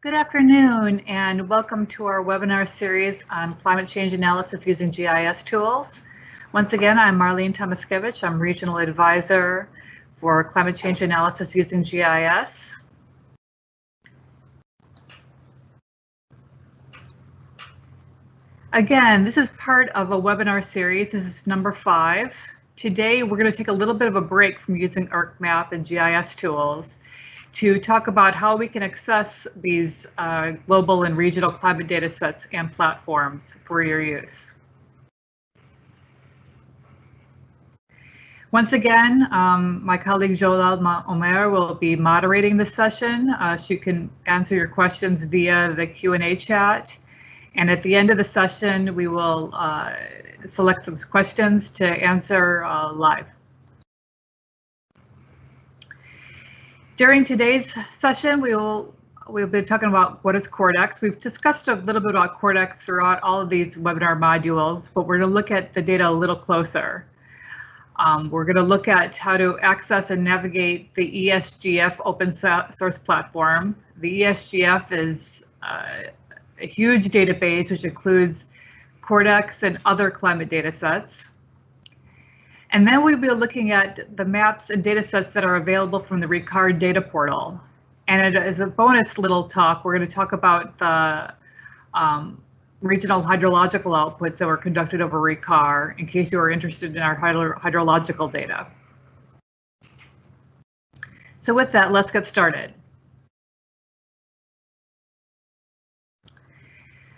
Good afternoon and welcome to our webinar series on climate change analysis using GIS tools. Once again, I'm Marlene Tomaskevich. I'm Regional Advisor for Climate Change Analysis using GIS. Again, this is part of a webinar series. This is number 5. Today, we're going to take a little bit of a break from using ArcMap and GIS tools to talk about how we can access these global and regional climate data sets and platforms for your use. Once again, my colleague Jolal Omer will be moderating this session. She can answer your questions via the Q&A chat. And at the end of the session, we will select some questions to answer live. During today's session, we'll be talking about what is CORDEX. We've discussed a little bit about CORDEX throughout all of these webinar modules, but we're going to look at the data a little closer. We're going to look at how to access and navigate the ESGF open source platform. The ESGF is a huge database which includes CORDEX and other climate data sets. And then we'll be looking at the maps and data sets that are available from the RICCAR Data Portal. And as a bonus little talk, we're going to talk about the regional hydrological outputs that were conducted over RICCAR in case you are interested in our hydrological data. So with that, let's get started.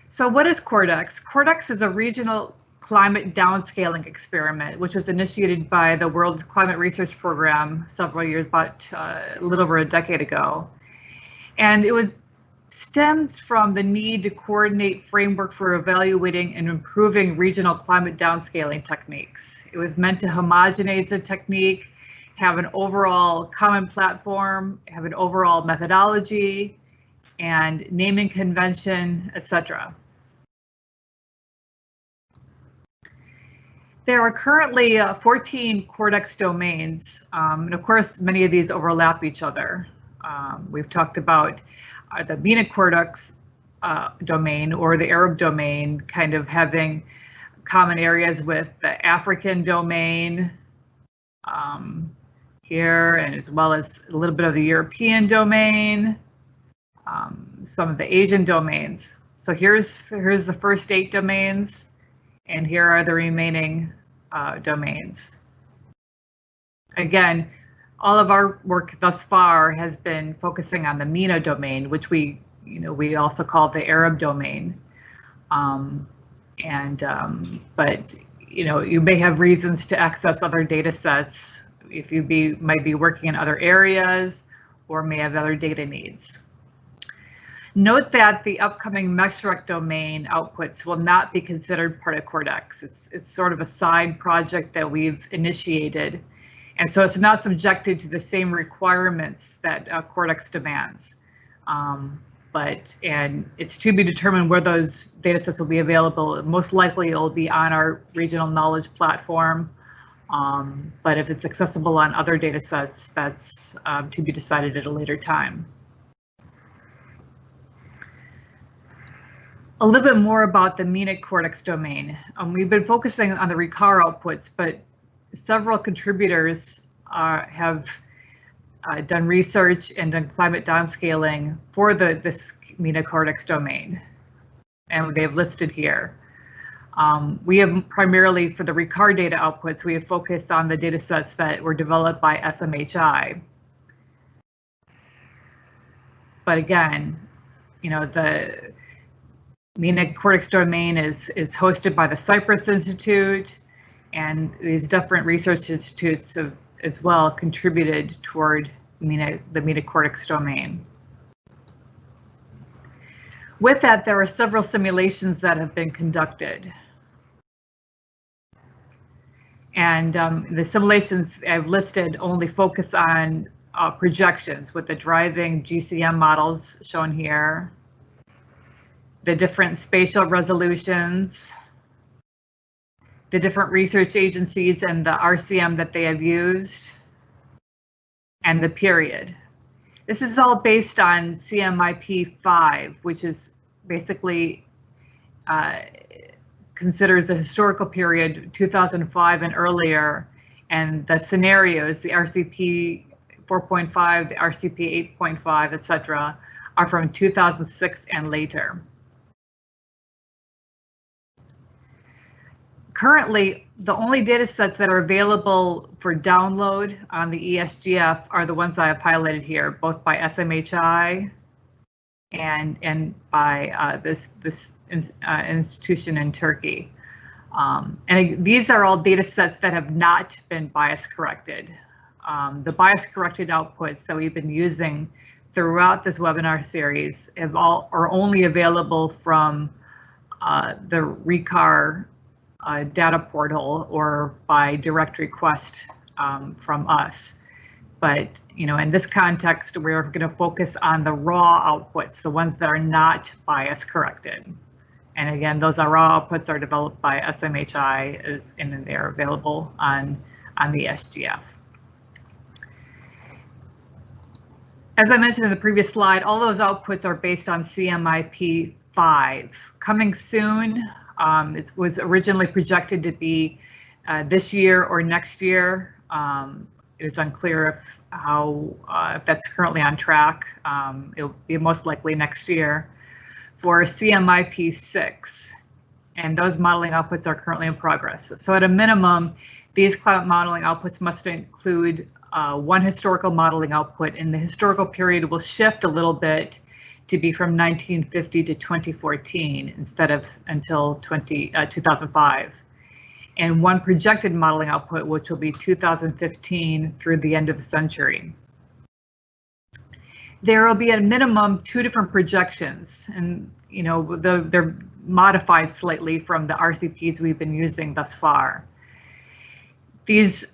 So what is CORDEX? CORDEX is a regional climate downscaling experiment, which was initiated by the World Climate Research Program several years, about a little over a decade ago. And it was stemmed from the need to coordinate framework for evaluating and improving regional climate downscaling techniques. It was meant to homogenize the technique, have an overall common platform, have an overall methodology, and naming convention, etc. There are currently 14 CORDEX domains, and of course, many of these overlap each other. We've talked about the MENA-CORDEX domain or the Arab domain kind of having common areas with the African domain here, and as well as a little bit of the European domain, some of the Asian domains. So here's the first 8 domains. And here are the remaining domains. Again, all of our work thus far has been focusing on the MENA domain, which we also call the Arab domain. But you may have reasons to access other data sets if you might be working in other areas or may have other data needs. Note that the upcoming MESREC domain outputs will not be considered part of CORDEX. It's sort of a side project that we've initiated, and so it's not subjected to the same requirements that CORDEX demands. And it's to be determined where those data sets will be available. Most likely it'll be on our regional knowledge platform, but if it's accessible on other data sets, that's to be decided at a later time. A little bit more about the MENA-CORDEX domain. We've been focusing on the RICCAR outputs, but several contributors have done research and done climate downscaling for this MENA-CORDEX domain, and they've listed here. We have primarily, for the RICCAR data outputs, we have focused on the data sets that were developed by SMHI. But again, the MENA-CORDEX domain is hosted by the Cyprus Institute, and these different research institutes have as well contributed toward the MENA-CORDEX domain. With that, there are several simulations that have been conducted. And the simulations I've listed only focus on projections with the driving GCM models shown here, the different spatial resolutions, the different research agencies and the RCM that they have used, and the period. This is all based on CMIP5, which is basically considers the historical period 2005 and earlier, and the scenarios, the RCP 4.5, the RCP 8.5, etc., are from 2006 and later. Currently, the only data sets that are available for download on the ESGF are the ones I have highlighted here, both by SMHI and by this institution in Turkey. And these are all data sets that have not been bias corrected. The bias corrected outputs that we've been using throughout this webinar series are only available from the RICCAR Data Portal or by direct request from us. But in this context, we're going to focus on the raw outputs, the ones that are not bias corrected. And again, those raw outputs are developed by SMHI, and they're available on the SGF. As I mentioned in the previous slide, all those outputs are based on CMIP5. Coming soon, it was originally projected to be this year or next year. It is unclear if that's currently on track. It'll be most likely next year for CMIP6, and those modeling outputs are currently in progress. So at a minimum, these climate modeling outputs must include one historical modeling output, and the historical period will shift a little bit to be from 1950 to 2014 instead of until 2005. And one projected modeling output, which will be 2015 through the end of the century. There will be at a minimum 2 different projections, and they're modified slightly from the RCPs we've been using thus far. These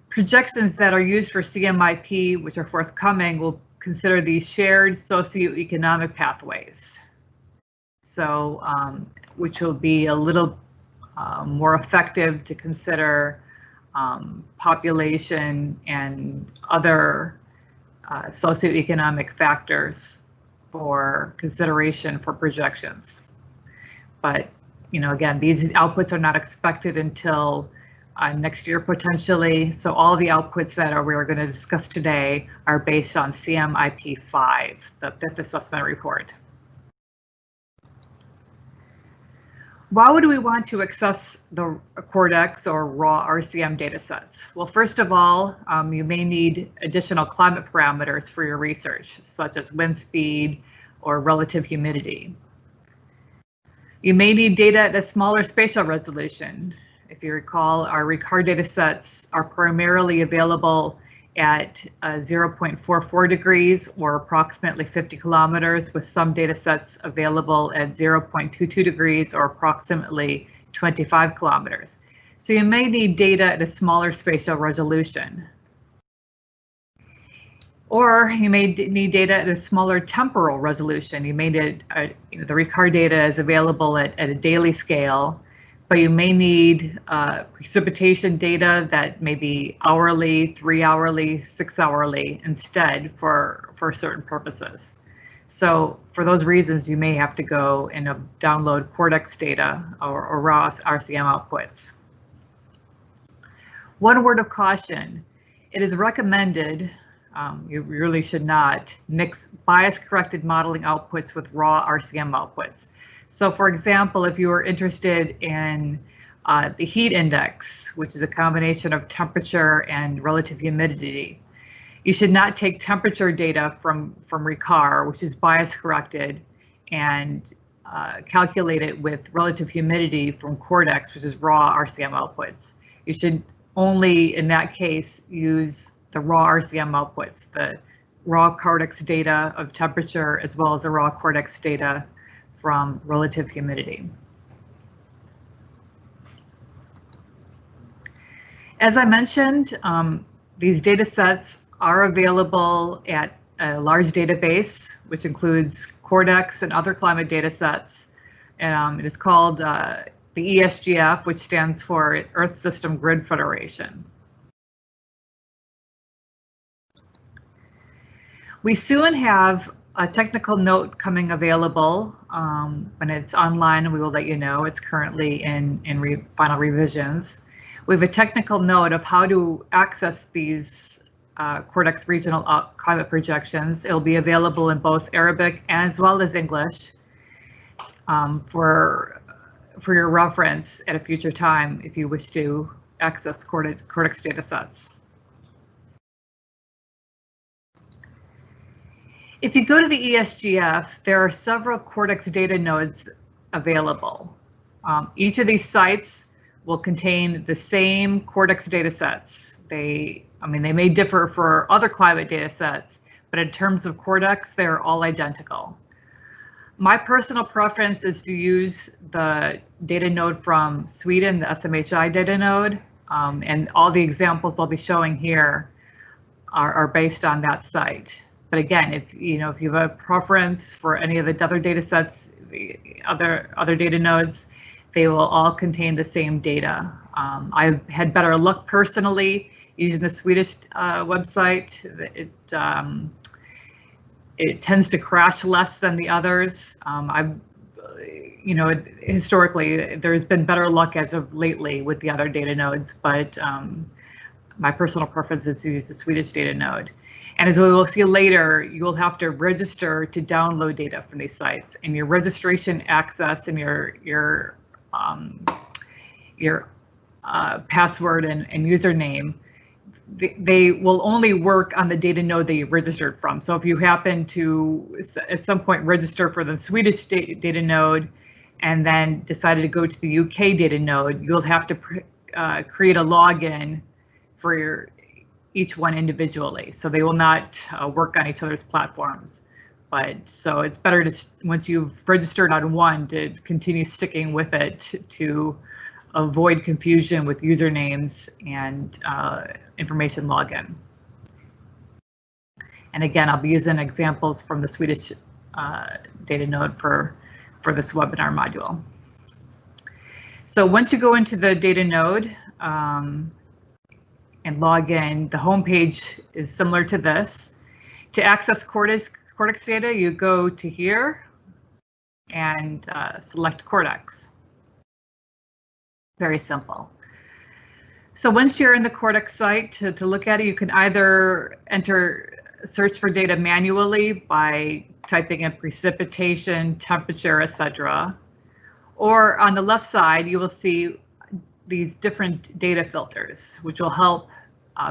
projections that are used for CMIP, which are forthcoming, will consider these shared socioeconomic pathways. So, which will be a little more effective to consider population and other socioeconomic factors for consideration for projections. But, again, these outputs are not expected until next year potentially. So all the outputs that we're going to discuss today are based on CMIP5, the 5th assessment report. Why would we want to access the CORDEX or raw RCM datasets? Well, first of all, you may need additional climate parameters for your research, such as wind speed or relative humidity. You may need data at a smaller spatial resolution. If you recall, our RICCAR datasets are primarily available at 0.44 degrees or approximately 50 kilometers, with some datasets available at 0.22 degrees or approximately 25 kilometers. So you may need data at a smaller spatial resolution. Or you may need data at a smaller temporal resolution. You may need, the RICCAR data is available at a daily scale, but you may need precipitation data that may be hourly, 3 hourly, 6 hourly instead for certain purposes. So for those reasons, you may have to go and download CORDEX data or raw RCM outputs. One word of caution, it is recommended, you really should not mix bias-corrected modeling outputs with raw RCM outputs. So for example, if you are interested in the heat index, which is a combination of temperature and relative humidity, you should not take temperature data from RICCAR, which is bias corrected, and calculate it with relative humidity from CORDEX, which is raw RCM outputs. You should only, in that case, use the raw RCM outputs, the raw CORDEX data of temperature, as well as the raw CORDEX data from relative humidity. As I mentioned, these data sets are available at a large database, which includes CORDEX and other climate data sets. It is called the ESGF, which stands for Earth System Grid Federation. We soon have a technical note coming available. When it's online, we will let you know. It's currently in final revisions. We have a technical note of how to access these CORDEX regional climate projections. It'll be available in both Arabic as well as English for your reference at a future time if you wish to access CORDEX datasets. If you go to the ESGF, there are several CORDEX data nodes available. Each of these sites will contain the same CORDEX datasets. They may differ for other climate datasets, but in terms of CORDEX, they're all identical. My personal preference is to use the data node from Sweden, the SMHI data node, and all the examples I'll be showing here are based on that site. But again, if you have a preference for any of the other data sets, the other data nodes, they will all contain the same data. I've had better luck personally using the Swedish website. It tends to crash less than the others. Historically, there's been better luck as of lately with the other data nodes, but my personal preference is to use the Swedish data node. And as we will see later, you will have to register to download data from these sites, and your registration access and your password and username, they will only work on the data node that you registered from. So if you happen to at some point register for the Swedish data node and then decided to go to the UK data node, you'll have to create a login for each one individually. So they will not work on each other's platforms. But so it's better to, once you've registered on one, to continue sticking with it to avoid confusion with usernames and information login. And again, I'll be using examples from the Swedish data node for this webinar module. So once you go into the data node and log in, the home page is similar to this. To access CORDEX data, you go to here and select CORDEX. Very simple. So once you're in the CORDEX site, to look at it, you can either search for data manually by typing in precipitation, temperature, etc. Or on the left side, you will see these different data filters, which will help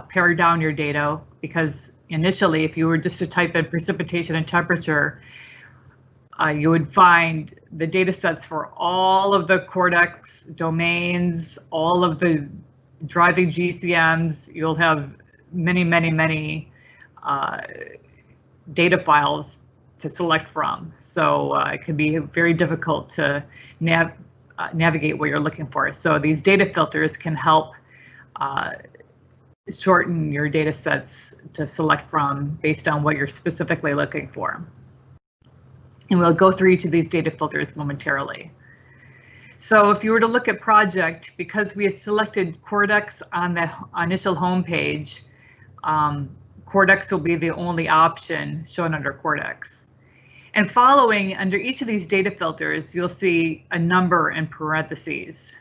pare down your data, because initially, if you were just to type in precipitation and temperature, you would find the data sets for all of the CORDEX domains, all of the driving GCMs. You'll have many data files to select from. So it can be very difficult to navigate what you're looking for. So these data filters can help shorten your data sets to select from based on what you're specifically looking for. And we'll go through each of these data filters momentarily. So if you were to look at project, because we have selected CORDEX on the initial home page, CORDEX will be the only option shown under CORDEX. And following under each of these data filters, you'll see a number in parentheses.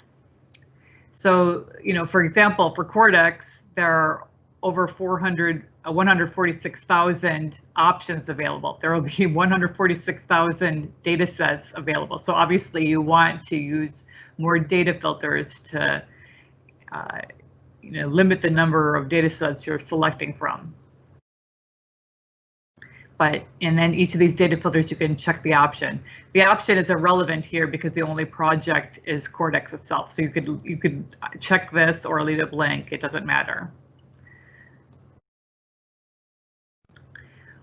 So, for example, for CORDEX, there are over 146,000 options available. There will be 146,000 data sets available. So obviously you want to use more data filters to limit the number of data sets you're selecting from. And then each of these data filters, you can check the option. The option is irrelevant here because the only project is CORDEX itself. So you could check this or leave it blank. It doesn't matter.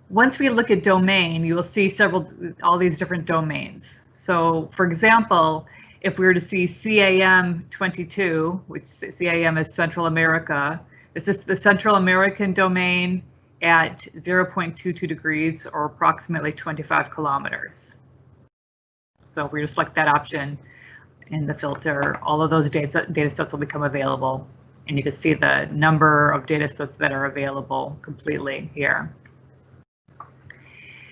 Once we look at domain, you will see all these different domains. So for example, if we were to see CAM 22, which CAM is Central America, this is the Central American domain at 0.22 degrees or approximately 25 kilometers. So if we just select that option in the filter, all of those data sets will become available, and you can see the number of data sets that are available completely here.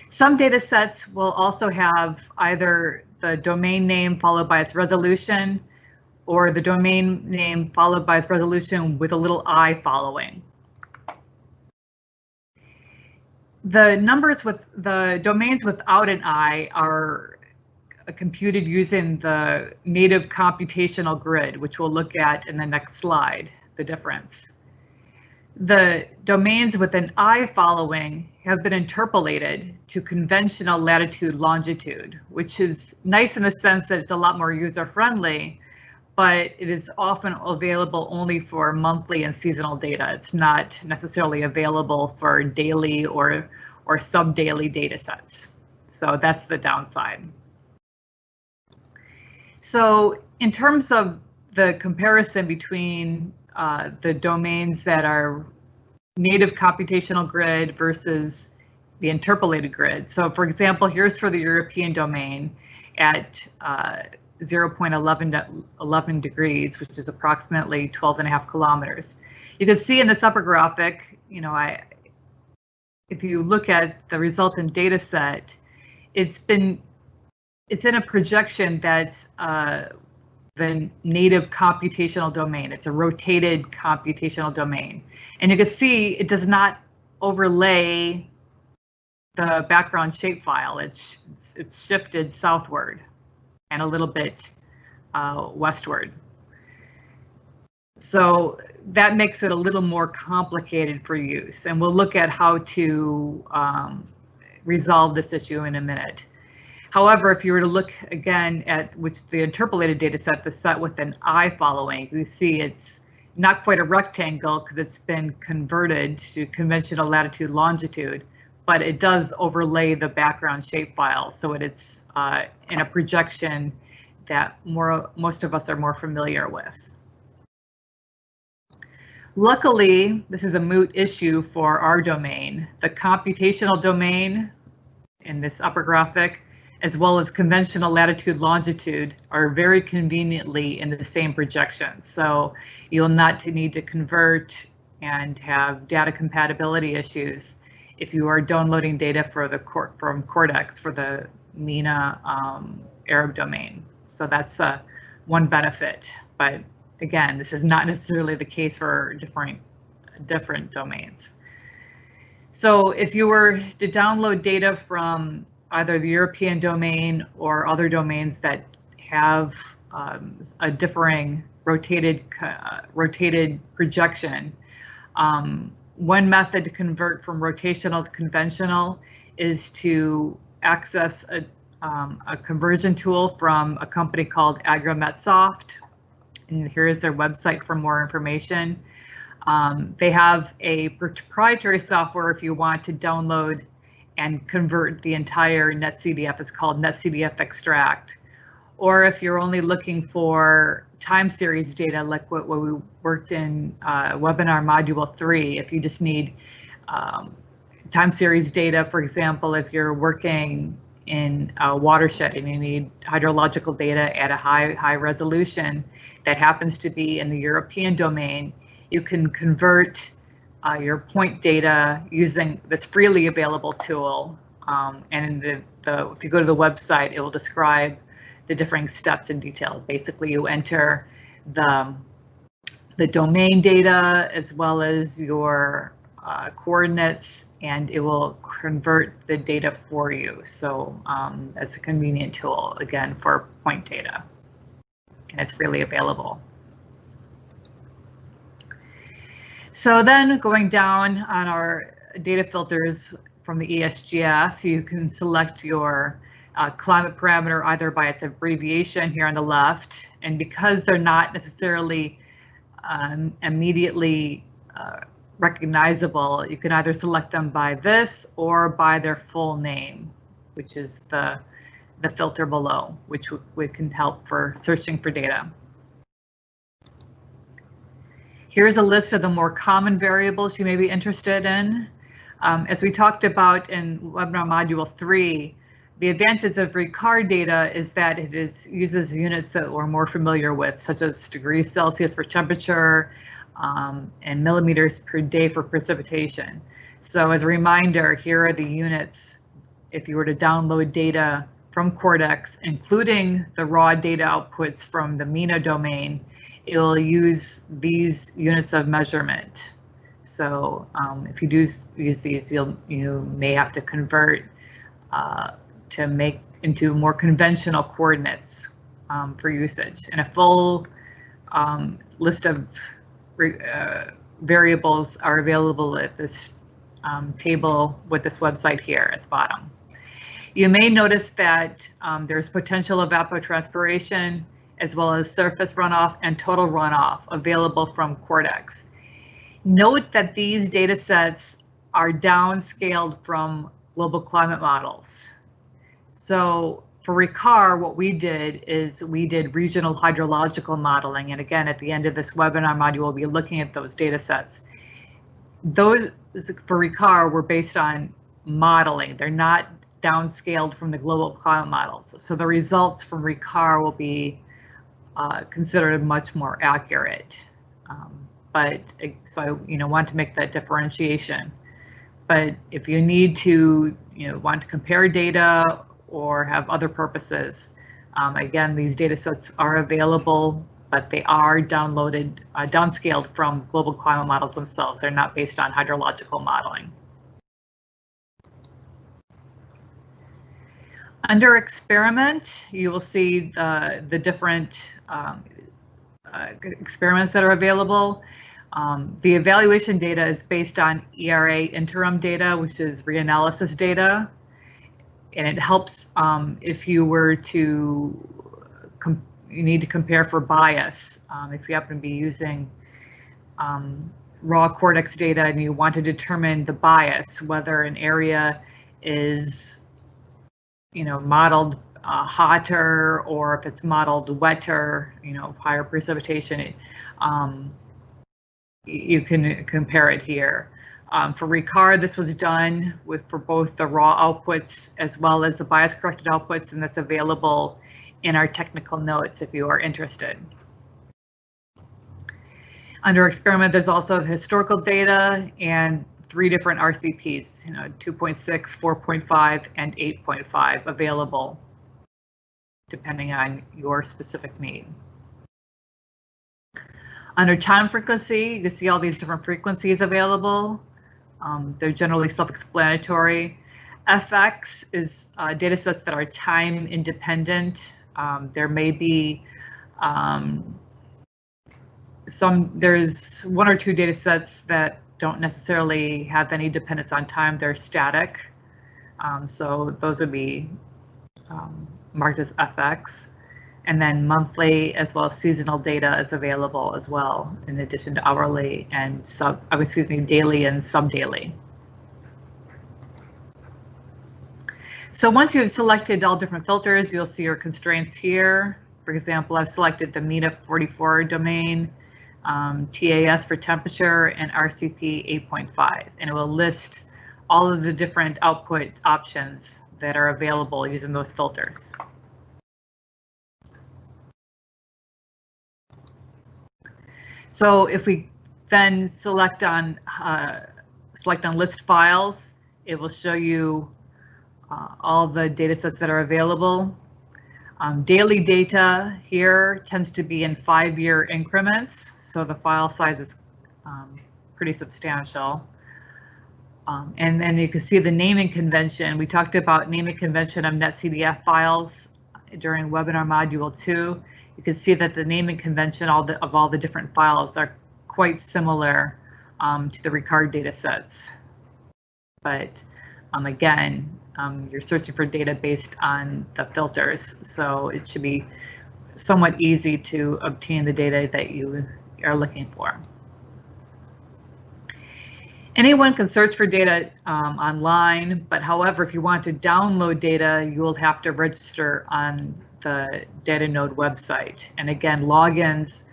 Some data sets will also have either the domain name followed by its resolution, or the domain name followed by its resolution with a little I following. The numbers with the domains without an I are computed using the native computational grid, which we'll look at in the next slide, the difference. The domains with an I following have been interpolated to conventional latitude longitude, which is nice in the sense that it's a lot more user-friendly, but it is often available only for monthly and seasonal data. It's not necessarily available for daily or sub-daily data sets. So that's the downside. So in terms of the comparison between the domains that are native computational grid versus the interpolated grid. So for example, here's for the European domain at 0.11 degrees, which is approximately 12.5 kilometers. You can see in this upper graphic, you know, if you look at the resultant data set, it's in a projection that's the native computational domain. It's a rotated computational domain. And you can see it does not overlay the background shapefile. It's shifted southward and a little bit westward. So that makes it a little more complicated for use. And we'll look at how to resolve this issue in a minute. However, if you were to look again at the interpolated data set, the set with an I following, you see it's not quite a rectangle because it's been converted to conventional latitude longitude, but it does overlay the background shapefile, so it's in a projection that most of us are more familiar with. Luckily, this is a moot issue for our domain. The computational domain in this upper graphic, as well as conventional latitude longitude, are very conveniently in the same projection. So you'll not need to convert and have data compatibility issues if you are downloading data from CORDEX for the MENA Arab domain. So that's one benefit. But again, this is not necessarily the case for different domains. So if you were to download data from either the European domain or other domains that have a differing rotated projection, one method to convert from rotational to conventional is to access a conversion tool from a company called AgroMetSoft. And here's their website for more information. They have a proprietary software if you want to download and convert the entire NetCDF. It's called NetCDF Extract. Or if you're only looking for time series data, like what we worked in webinar module 3, if you just need time series data, for example, if you're working in a watershed and you need hydrological data at a high resolution that happens to be in the European domain, you can convert your point data using this freely available tool. And if you go to the website, it will describe the differing steps in detail. Basically, you enter the domain data as well as your coordinates, and it will convert the data for you. So that's a convenient tool, again, for point data, and it's freely available. So then going down on our data filters from the ESGF, you can select your climate parameter either by its abbreviation here on the left, and because they're not necessarily immediately recognizable, you can either select them by this or by their full name, which is the filter below, which can help for searching for data. Here's a list of the more common variables you may be interested in. As we talked about in webinar module 3, the advantage of RICCAR data is that it uses units that we're more familiar with, such as degrees Celsius for temperature and millimeters per day for precipitation. So as a reminder, here are the units if you were to download data from CORDEX, including the raw data outputs from the MENA domain, it will use these units of measurement. So if you do use these, you may have to convert to make into more conventional coordinates for usage. And a full list of variables are available at this table with this website here at the bottom. You may notice that there's potential evapotranspiration as well as surface runoff and total runoff available from CORDEX. Note that these data sets are downscaled from global climate models. So for RICCAR, what we did is we did regional hydrological modeling. And again, at the end of this webinar module, we'll be looking at those data sets. Those for RICCAR were based on modeling. They're not downscaled from the global climate models. So the results from RICCAR will be considered much more accurate. So I want to make that differentiation. But if you need to, want to compare data or have other purposes, again, these data sets are available, but they are downloaded, downscaled from global climate models themselves. They're not based on hydrological modeling. Under experiment, you will see the different experiments that are available. The evaluation data is based on ERA interim data, which is reanalysis data. And it helps if you were to, you need to compare for bias. If you happen to be using raw CORDEX data and you want to determine the bias, whether an area is, modeled hotter or if it's modeled wetter, higher precipitation, you can compare it here. For RICCAR, this was done for both the raw outputs as well as the bias corrected outputs, and that's available in our technical notes if you are interested. Under experiment, there's also historical data and 3 different RCPs, 2.6, 4.5, and 8.5 available, depending on your specific need. Under time frequency, you can see all these different frequencies available. They're generally self-explanatory. FX is data sets that are time independent. There may be there's 1 or 2 data sets that don't necessarily have any dependence on time. They're static. So those would be marked as FX. And then monthly as well as seasonal data is available as well, in addition to hourly and daily and sub-daily. So once you've selected all different filters, you'll see your constraints here. For example, I've selected the MENA-44 domain, TAS for temperature, and RCP 8.5, and it will list all of the different output options that are available using those filters. So if we then select on list files, it will show you all the data sets that are available. Daily data here tends to be in 5-year increments, so the file size is pretty substantial. And then you can see the naming convention. We talked about naming convention of NetCDF files during webinar module 2. You can see that the naming convention of all the different files are quite similar to the RICCAR data sets. But again, you're searching for data based on the filters, so it should be somewhat easy to obtain the data that you are looking for. Anyone can search for data online, but however, if you want to download data, you will have to register on the data node website. And again, logins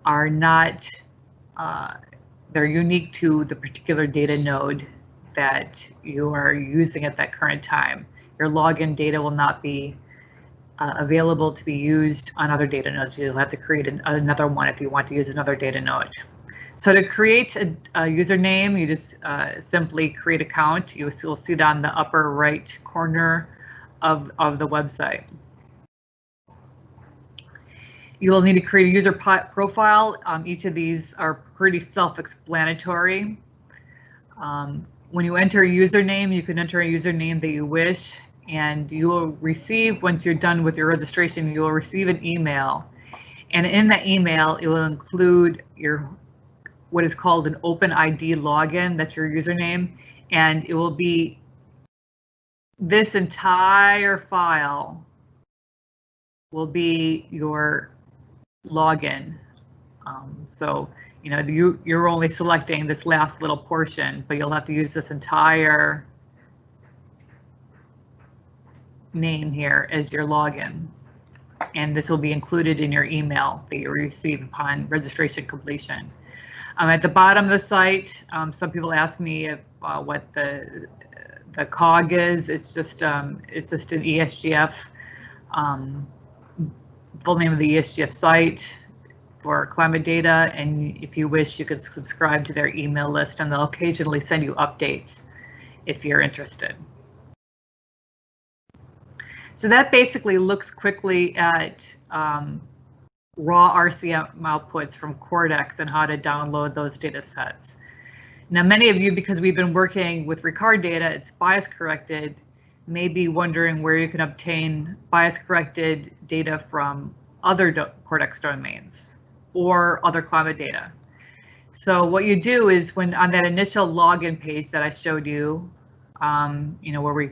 are not, they're unique to the particular data node that you are using at that current time. Your login data will not be available to be used on other data nodes. You'll have to create another one if you want to use another data node. So to create a username, you just simply create an account. You will see it on the upper right corner of the website. You will need to create a user profile. Each of these are pretty self-explanatory. When you enter a username, you can enter a username that you wish, and you will receive, once you're done with your registration, you will receive an email. And in that email, it will include what is called an OpenID login. That's your username, and it will be this entire file will be your login. So you're only selecting this last little portion, but you'll have to use this entire name here as your login, and this will be included in your email that you receive upon registration completion. At the bottom of the site, some people ask me if, what the COG is. It's just an ESGF, full name of the ESGF site for climate data, and if you wish, you could subscribe to their email list, and they'll occasionally send you updates if you're interested. So that basically looks quickly at raw RCM outputs from CORDEX and how to download those data sets. Now, many of you, because we've been working with RICCAR data, it's bias corrected, may be wondering where you can obtain bias corrected data from other CORDEX domains or other climate data. So what you do is, when on that initial login page that I showed you, where we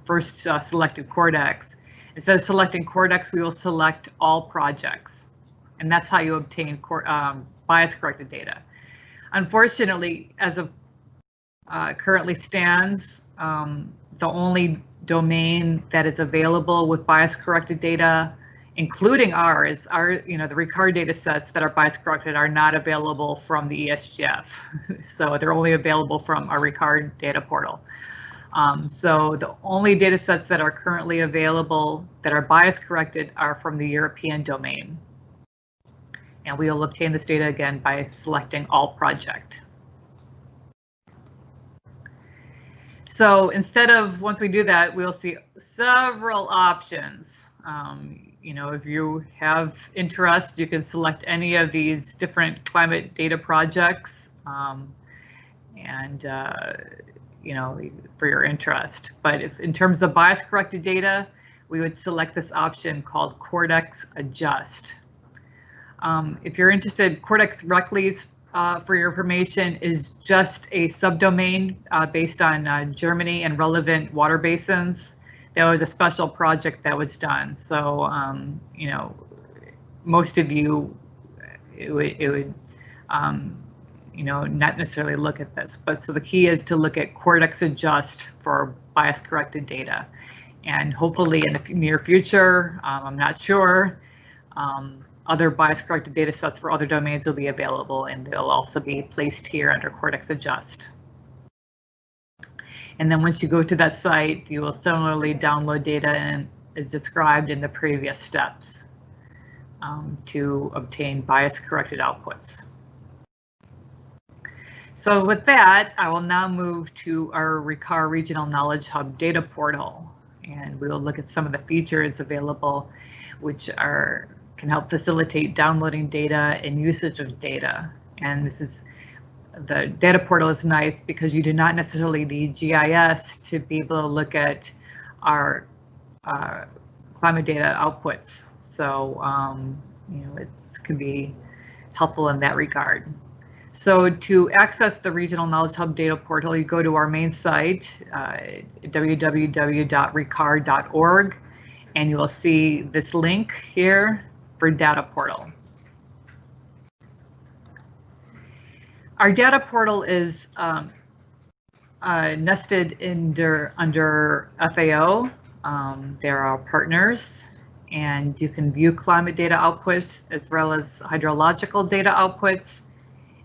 first selected CORDEX, instead of selecting CORDEX, we will select all projects, and that's how you obtain bias corrected data. Unfortunately, as of currently stands, the only domain that is available with bias corrected data, including ours, the RICCAR data sets that are bias corrected are not available from the ESGF. So they're only available from our RICCAR Data Portal. So the only data sets that are currently available that are bias corrected are from the European domain. And we will obtain this data again by selecting all project. So instead of, once we do that, we'll see several options. If you have interest, you can select any of these different climate data projects, for your interest. But in terms of bias corrected data, we would select this option called CORDEX Adjust. If you're interested, CORDEX RECCLES, for your information, is just a subdomain based on Germany and relevant water basins. That was a special project that was done. So, most of you, it would not necessarily look at this. But so the key is to look at CORDEX Adjust for bias corrected data. And hopefully in the near future, I'm not sure, other bias corrected data sets for other domains will be available, and they'll also be placed here under CORDEX Adjust. And then once you go to that site, you will similarly download data and as described in the previous steps to obtain bias corrected outputs. So with that, I will now move to our RICCAR Regional Knowledge Hub Data Portal, and we will look at some of the features available which can help facilitate downloading data and usage of data. And the data portal is nice because you do not necessarily need GIS to be able to look at our climate data outputs. So, it can be helpful in that regard. So to access the Regional Knowledge Hub Data Portal, you go to our main site, www.riccar.org, and you will see this link here for Data Portal. Our data portal is nested under FAO. There are partners, and you can view climate data outputs as well as hydrological data outputs,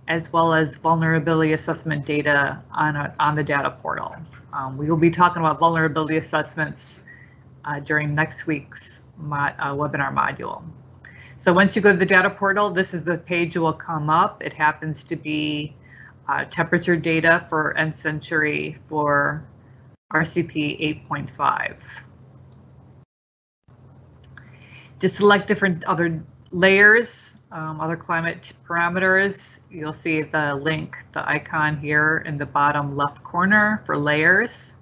as well as vulnerability assessment data on the data portal. We will be talking about vulnerability assessments during next week's webinar module. So once you go to the data portal, this is the page will come up. It happens to be temperature data for nth century for RCP 8.5. To select different other layers, other climate parameters, you'll see the link, the icon here in the bottom left corner for layers.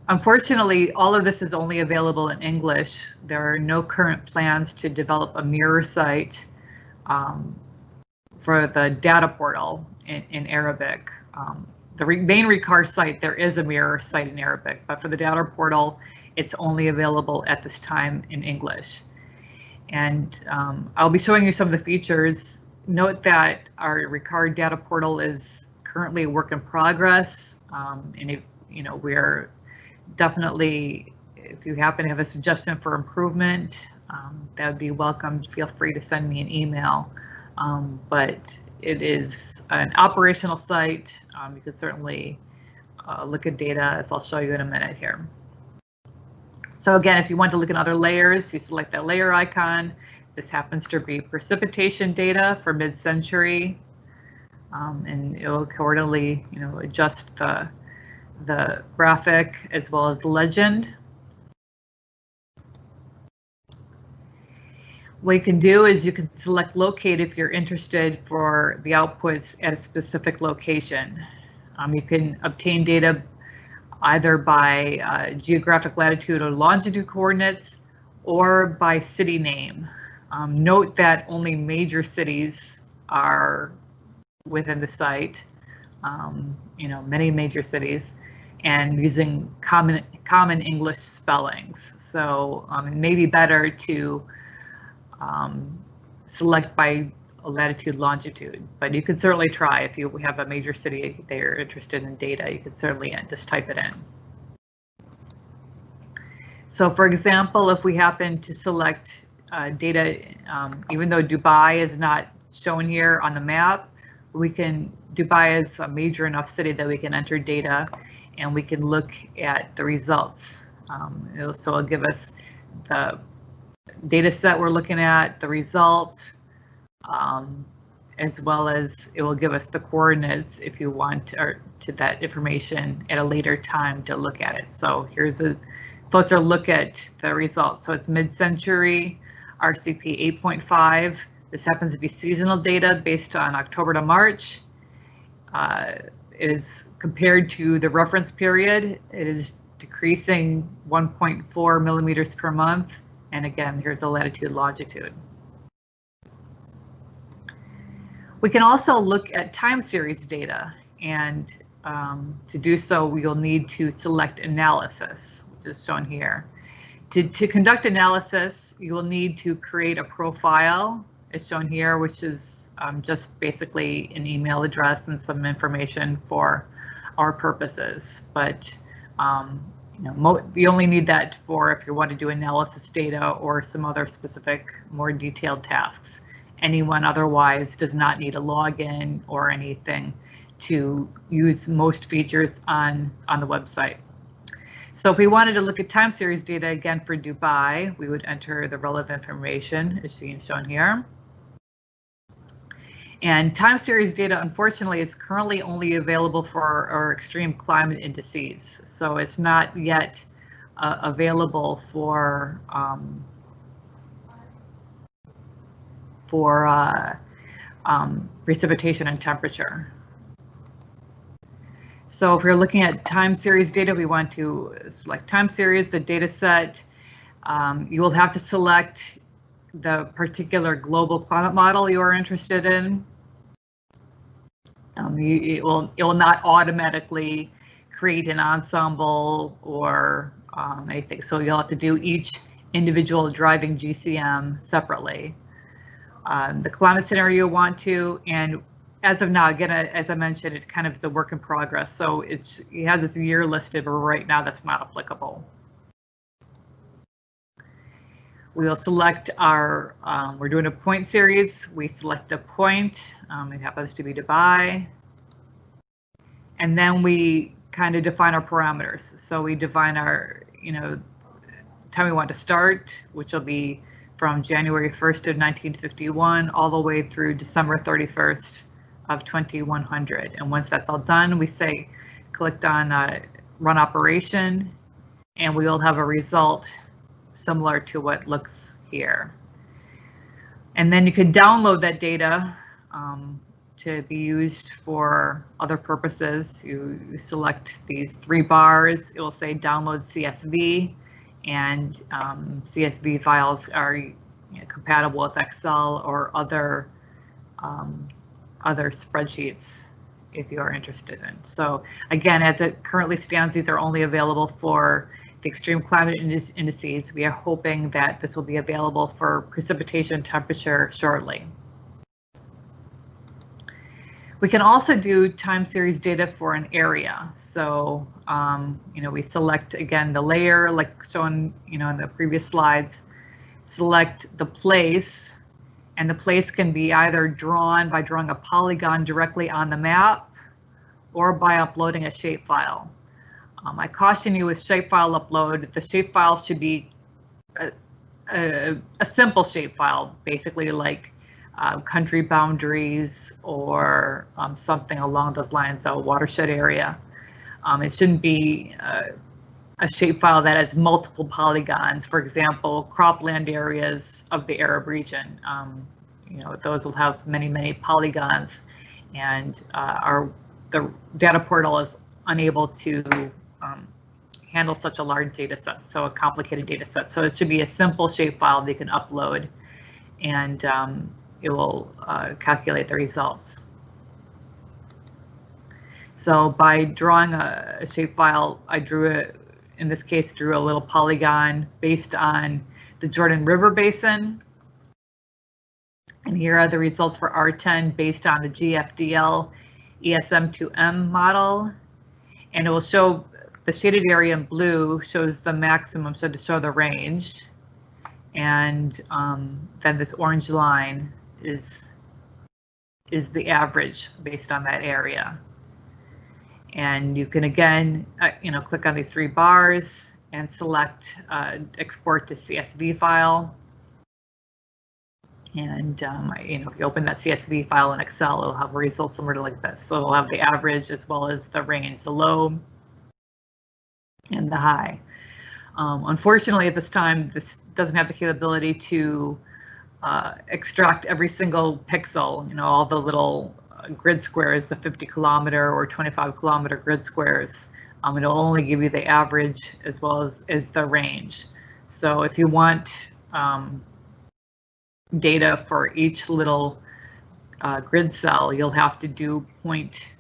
Unfortunately, all of this is only available in English. There are no current plans to develop a mirror site for the data portal in Arabic. The main RICCAR site, there is a mirror site in Arabic, but for the data portal, it's only available at this time in English. And I'll be showing you some of the features. Note that our RICCAR Data Portal is currently a work in progress, and if, we're definitely, if you happen to have a suggestion for improvement, that would be welcome. Feel free to send me an email. But it is an operational site. You can certainly look at data, as I'll show you in a minute here. So again, if you want to look at other layers, you select that layer icon. This happens to be precipitation data for mid-century, and it will accordingly, adjust the graphic as well as the legend. What you can do is you can select locate if you're interested for the outputs at a specific location. You can obtain data either by geographic latitude or longitude coordinates or by city name. Note that only major cities are within the site, many major cities, and using common English spellings. So it may be better to select by latitude, longitude, but you can certainly try if you have a major city that you're interested in data, you can certainly just type it in. So for example, if we happen to select data, even though Dubai is not shown here on the map, Dubai is a major enough city that we can enter data and we can look at the results. So it'll give us the data set we're looking at, the result, as well as it will give us the coordinates if you want to that information at a later time to look at it. So here's a closer look at the results. So it's mid-century, RCP 8.5. This happens to be seasonal data based on October to March. It is compared to the reference period. It is decreasing 1.4 millimeters per month. And again, here's the latitude, longitude. We can also look at time series data, and to do so, we'll need to select analysis, which is shown here. To conduct analysis, you will need to create a profile, as shown here, which is just basically an email address and some information for our purposes. But you only need that for if you want to do analysis data or some other specific, more detailed tasks. Anyone otherwise does not need a login or anything to use most features on the website. So if we wanted to look at time series data again for Dubai, we would enter the relevant information as shown here. And time series data, unfortunately, is currently only available for our extreme climate indices. So it's not yet available for precipitation and temperature. So if we're looking at time series data, we want to select time series, the data set. You will have to select the particular global climate model you are interested in. It will not automatically create an ensemble or anything. So you'll have to do each individual driving GCM separately. The climate scenario you want to, and as of now, again, as I mentioned, it kind of is a work in progress. So it has this year listed, but right now that's not applicable. We will select our, we're doing a point series. We select a point, it happens to be Dubai. And then we kind of define our parameters. So we define our, time we want to start, which will be from January 1st of 1951 all the way through December 31st of 2100. And once that's all done, we say clicked on run operation, and we will have a result similar to what looks here. And then you can download that data to be used for other purposes. You select these 3 bars. It will say download CSV, and CSV files are compatible with Excel or other spreadsheets if you are interested in. So again, as it currently stands, these are only available for the extreme climate indices. We are hoping that this will be available for precipitation temperature shortly. We can also do time series data for an area. So, we select again the layer, like shown, in the previous slides, select the place, and the place can be either drawn by drawing a polygon directly on the map or by uploading a shapefile. I caution you with shapefile upload. The shapefile should be a simple shapefile, basically like country boundaries or something along those lines, a watershed area. It shouldn't be a shapefile that has multiple polygons. For example, cropland areas of the Arab region, those will have many, many polygons, and the data portal is unable to handle such a large data set, so a complicated data set. So it should be a simple shapefile that you can upload, and it will calculate the results. So by drawing a shapefile, I in this case, drew a little polygon based on the Jordan River Basin. And here are the results for R10 based on the GFDL ESM2M model. And it will show the shaded area in blue shows the maximum, so to show the range. And then this orange line is the average based on that area. And you can again, click on these 3 bars and select export to CSV file. And if you open that CSV file in Excel, it'll have a result similar to like this. So it'll have the average as well as the range, the low and the high. Unfortunately, at this time, this doesn't have the capability to extract every single pixel, all the little grid squares, the 50-kilometer or 25-kilometer grid squares. It'll only give you the average as well as the range. So if you want data for each little grid cell, you'll have to do point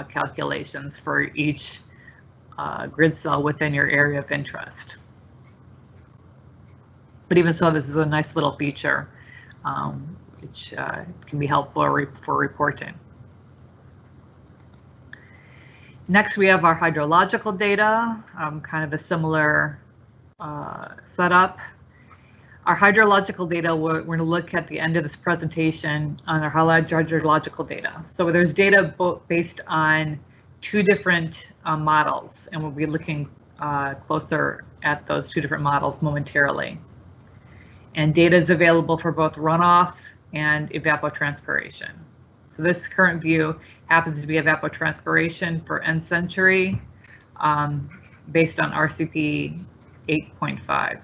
calculations for each grid cell within your area of interest. But even so, this is a nice little feature which can be helpful for reporting. Next, we have our hydrological data, kind of a similar setup. Our hydrological data, we're going to look at the end of this presentation on our hydrological data. So there's data based on 2 different models, and we'll be looking closer at those 2 different models momentarily. And data is available for both runoff and evapotranspiration. So this current view happens to be evapotranspiration for end century based on RCP 8.5.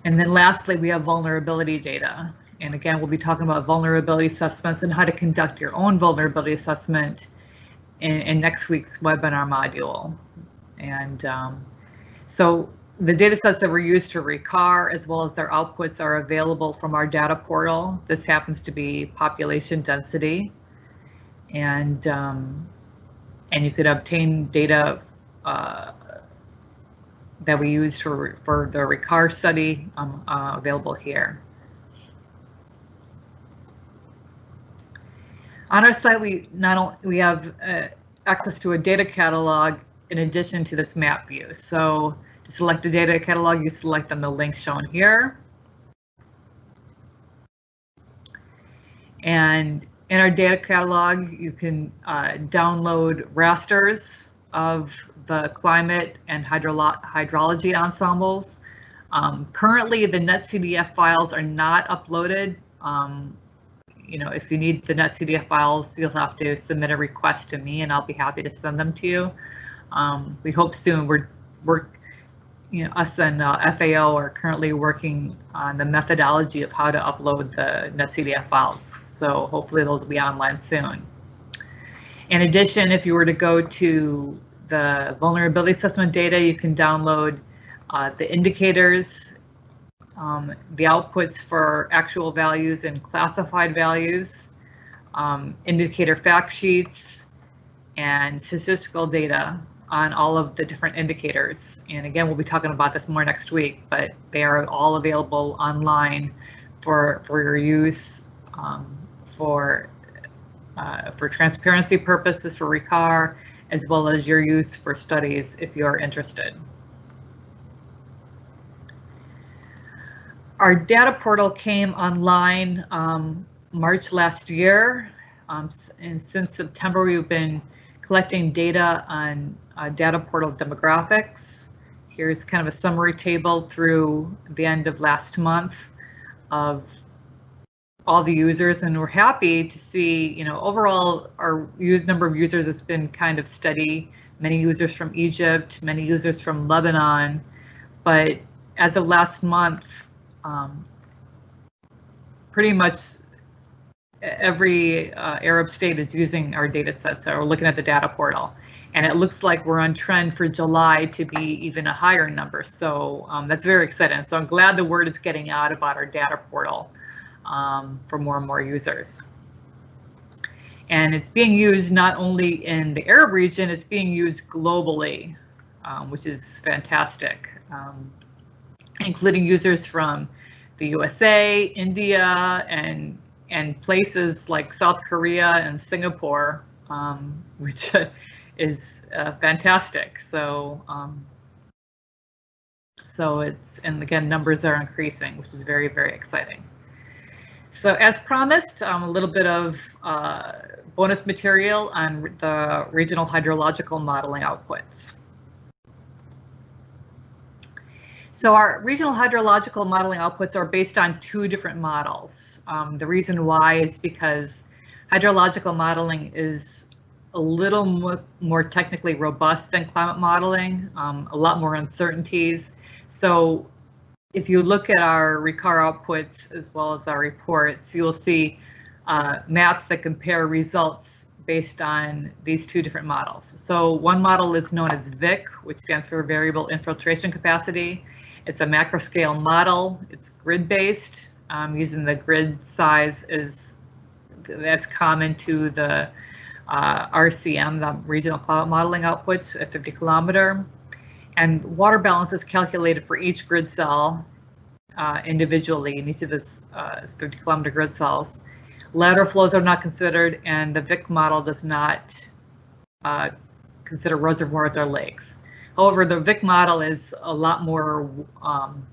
And then lastly, we have vulnerability data. And again, we'll be talking about vulnerability assessments and how to conduct your own vulnerability assessment in next week's webinar module. And so the data sets that were used for RICCAR as well as their outputs are available from our data portal. This happens to be population density. And you could obtain data that we used for the RICCAR study available here. On our site, we have access to a data catalog in addition to this map view. So to select the data catalog, you select on the link shown here. And in our data catalog, you can download rasters of the climate and hydrology ensembles. Currently, the NetCDF files are not uploaded. You know, if you need the NetCDF files, you'll have to submit a request to me, and I'll be happy to send them to you. We hope soon. You know, us and FAO are currently working on the methodology of how to upload the NetCDF files. So hopefully those will be online soon. In addition, if you were to go to the vulnerability assessment data, you can download the indicators, the outputs for actual values and classified values, indicator fact sheets, and statistical data on all of the different indicators. And again, we'll be talking about this more next week, but they are all available online for your use, for transparency purposes for RICCAR, as well as your use for studies if you're interested. Our data portal came online March last year, and since September we've been collecting data on data portal demographics. Here's kind of a summary table through the end of last month of all the users, and we're happy to see, you know, overall our number of users has been kind of steady. Many users from Egypt, many users from Lebanon, but as of last month, pretty much every Arab state is using our data sets, or looking at the data portal. And it looks like we're on trend for July to be even a higher number. So that's very exciting. So I'm glad the word is getting out about our data portal for more and more users. And it's being used not only in the Arab region, it's being used globally, which is fantastic, including users from the USA, India, and places like South Korea and Singapore, which is fantastic. So it's, and again, numbers are increasing, which is very, very exciting. So as promised, a little bit of bonus material on the regional hydrological modeling outputs. So our regional hydrological modeling outputs are based on two different models. The reason why is because hydrological modeling is a little more technically robust than climate modeling, a lot more uncertainties. So if you look at our RICCAR outputs as well as our reports, you will see maps that compare results based on these two different models. So one model is known as VIC, which stands for Variable Infiltration Capacity. It's a macro scale model. It's grid-based, using the grid size that's common to the RCM, the regional climate modeling outputs at 50 kilometer. And water balance is calculated for each grid cell individually in each of those 50 kilometer grid cells. Lateral flows are not considered, and the VIC model does not consider reservoirs or lakes. However, the VIC model is a lot more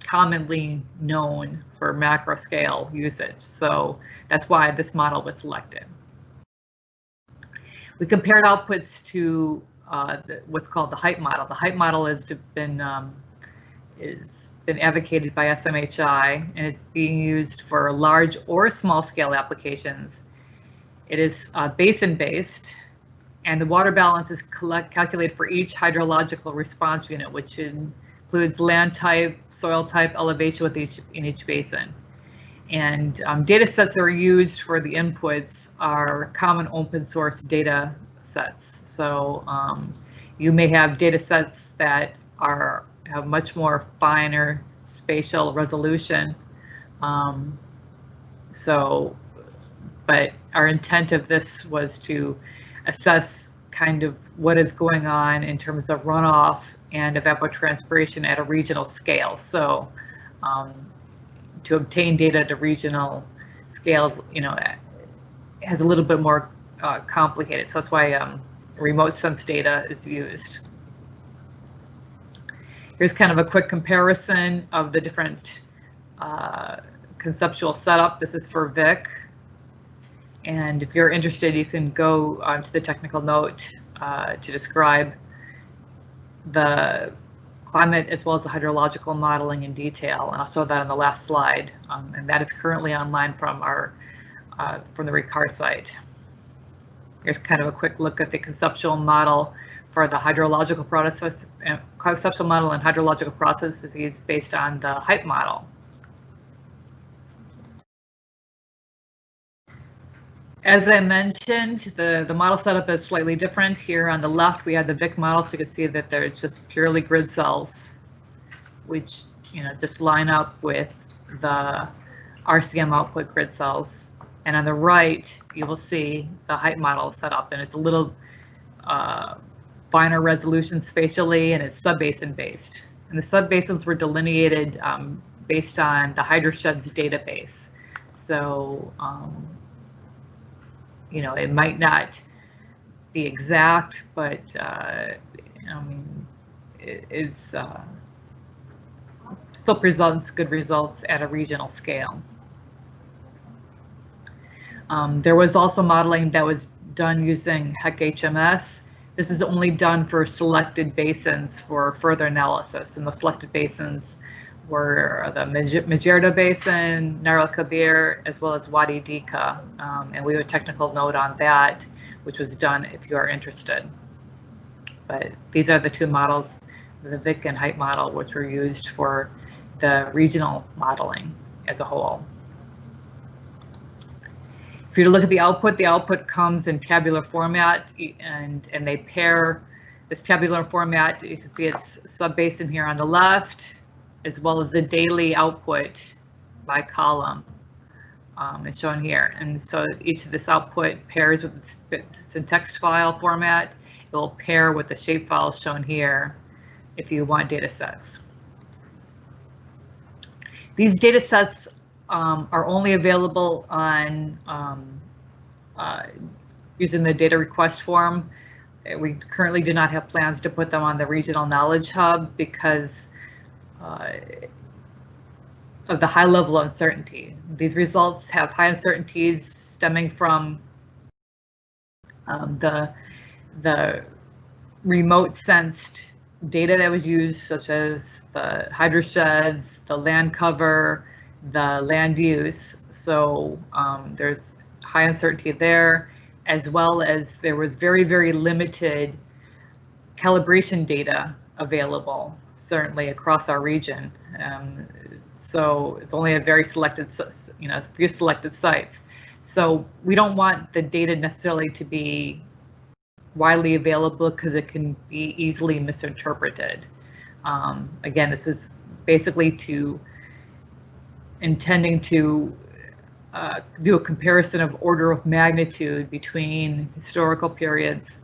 commonly known for macro scale usage, so that's why this model was selected. We compared outputs to what's called the HYPE model. The HYPE model has been advocated by SMHI, and it's being used for large or small scale applications. It is basin-based, and the water balance is calculated for each hydrological response unit, which includes land type, soil type, elevation in each basin. And data sets that are used for the inputs are common open source data sets. So you may have data sets that have much more finer spatial resolution. But our intent of this was to assess kind of what is going on in terms of runoff and evapotranspiration at a regional scale. So to obtain data at regional scales, you know, has a little bit more complicated. So that's why remote sense data is used. Here's kind of a quick comparison of the different conceptual setup. This is for VIC. And if you're interested, you can go to the technical note to describe the climate as well as the hydrological modeling in detail, and I'll show that on the last slide, and that is currently online from our from the RICCAR site. Here's kind of a quick look at the conceptual model for the hydrological process, conceptual model and hydrological processes based on the HYPE model. As I mentioned, the model setup is slightly different. Here on the left, we have the VIC model, so you can see that they're just purely grid cells, which just line up with the RCM output grid cells. And on the right, you will see the HYPE model set up, and it's a little finer resolution spatially, and it's subbasin based. And the subbasins were delineated based on the Hydroshed's database. So, it might not be exact, but it's still presents good results at a regional scale. There was also modeling that was done using HEC-HMS. This is only done for selected basins for further analysis, and the selected basins were the Majerda Basin, Nar el-Kabir, as well as Wadi Dika, and we have a technical note on that, which was done if you are interested. But these are the two models, the VIC and HYPE model, which were used for the regional modeling as a whole. If you look at the output comes in tabular format, and they pair this tabular format. You can see it's subbasin here on the left, as well as the daily output by column is shown here. And so each of this output pairs with it's in text file format. It will pair with the shape files shown here if you want data sets. These data sets are only available on using the data request form. We currently do not have plans to put them on the regional knowledge hub because of the high level of uncertainty. These results have high uncertainties stemming from the remote sensed data that was used, such as the hydrosheds, the land cover, the land use. So there's high uncertainty there, as well as there was very, very limited calibration data available, certainly across our region. So it's only a very selected, a few selected sites. So we don't want the data necessarily to be widely available because it can be easily misinterpreted. Again, this is basically intending to do a comparison of order of magnitude between historical periods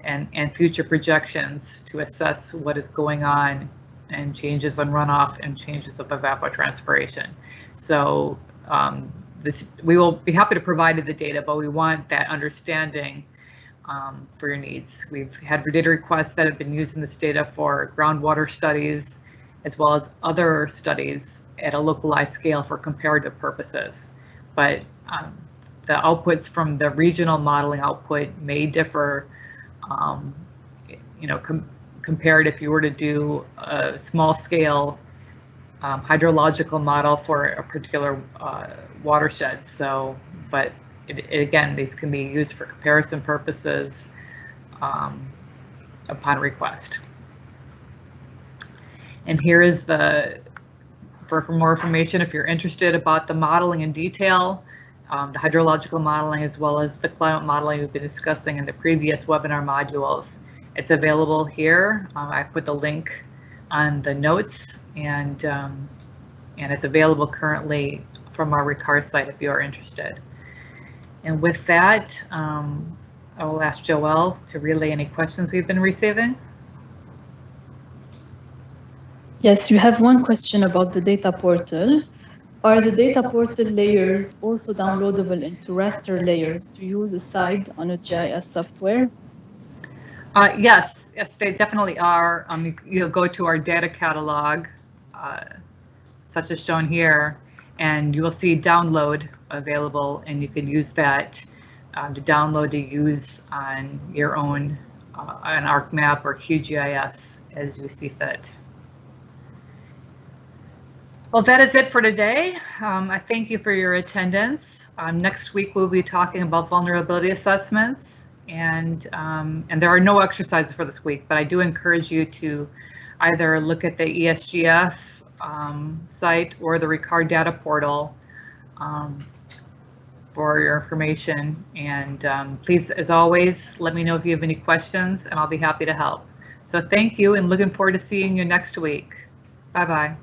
and future projections to assess what is going on and changes in runoff and changes of evapotranspiration. So we will be happy to provide you the data, but we want that understanding for your needs. We've had data requests that have been using this data for groundwater studies, as well as other studies at a localized scale for comparative purposes. But the outputs from the regional modeling output may differ, compared if you were to do a small scale hydrological model for a particular watershed. So, but again, these can be used for comparison purposes upon request. And here is for more information, if you're interested about the modeling in detail, the hydrological modeling, as well as the climate modeling we've been discussing in the previous webinar modules. It's available here. I put the link on the notes, and it's available currently from our RICCAR site if you are interested. And with that, I will ask Joelle to relay any questions we've been receiving. Yes, we have one question about the data portal. Are the data portal layers also downloadable into raster layers to use aside on a GIS software? Yes, they definitely are. You'll go to our data catalog, such as shown here, and you will see download available, and you can use that to download to use on your own, an ArcMap or QGIS as you see fit. Well, that is it for today. I thank you for your attendance. Next week we'll be talking about vulnerability assessments, and there are no exercises for this week, but I do encourage you to either look at the ESGF site or the RICCAR Data Portal for your information. And please, as always, let me know if you have any questions, and I'll be happy to help. So thank you, and looking forward to seeing you next week. Bye-bye.